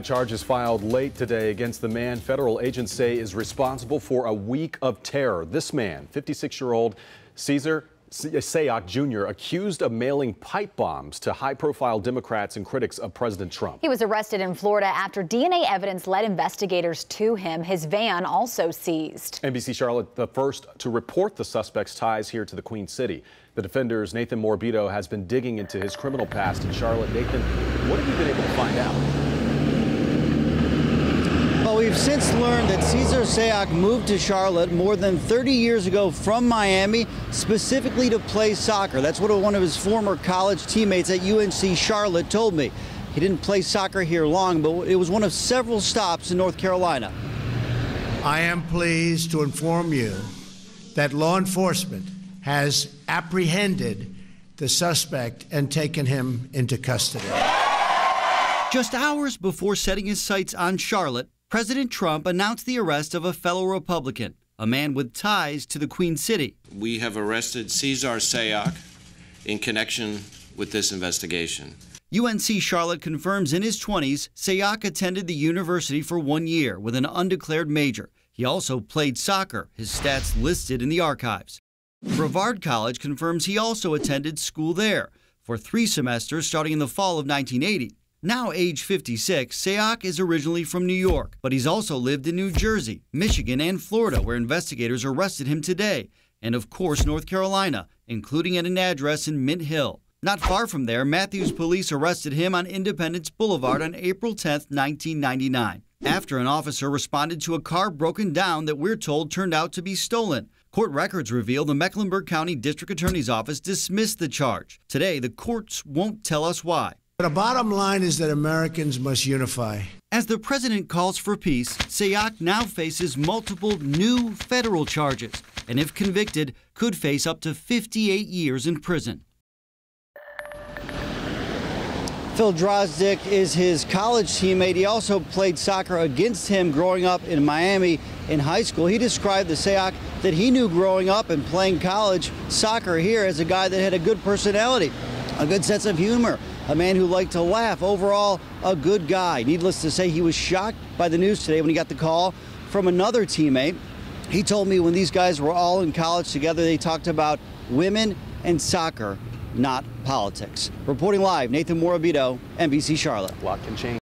Charges filed late today against the man federal agents say is responsible for a week of terror. This man, 56-year-old Sayoc Jr., accused of mailing pipe bombs to high-profile Democrats and critics of President Trump. He was arrested in Florida after DNA evidence led investigators to him. His van also seized. NBC Charlotte, the first to report the suspect's ties here to the Queen City. The Defender's Nathan Morbido has been digging into his criminal past in Charlotte. Nathan, what have you been able to find out? Well, we've since learned that Cesar Sayoc moved to Charlotte more than 30 years ago from Miami, specifically to play soccer. That's what one of his former college teammates at UNC Charlotte told me. He didn't play soccer here long, but it was one of several stops in North Carolina. I am pleased to inform you that law enforcement has apprehended the suspect and taken him into custody. Just hours before setting his sights on Charlotte, President Trump announced the arrest of a fellow Republican, a man with ties to the Queen City. We have arrested Cesar Sayoc in connection with this investigation. UNC Charlotte confirms in his 20s, Sayoc attended the university for 1 year with an undeclared major. He also played soccer, his stats listed in the archives. Brevard College confirms he also attended school there for 3 semesters starting in the fall of 1980. Now age 56, Sayoc is originally from New York, but he's also lived in New Jersey, Michigan, and Florida, where investigators arrested him today, and of course North Carolina, including at an address in Mint Hill. Not far from there, Matthews police arrested him on Independence Boulevard on April 10, 1999, after an officer responded to a car broken down that we're told turned out to be stolen. Court records reveal the Mecklenburg County District Attorney's Office dismissed the charge. Today, the courts won't tell us why. The bottom line is that Americans must unify. As the president calls for peace, Sayoc now faces multiple new federal charges, and if convicted, could face up to 58 years in prison. Phil Drozdick is his college teammate. He also played soccer against him growing up in Miami in high school. He described the Sayoc that he knew growing up and playing college soccer here as a guy that had a good personality, a good sense of humor, a man who liked to laugh. Overall, a good guy. Needless to say, he was shocked by the news today when he got the call from another teammate. He told me when these guys were all in college together, they talked about women and soccer, not politics. Reporting live, Nathan Morbido, NBC Charlotte. A lot can change.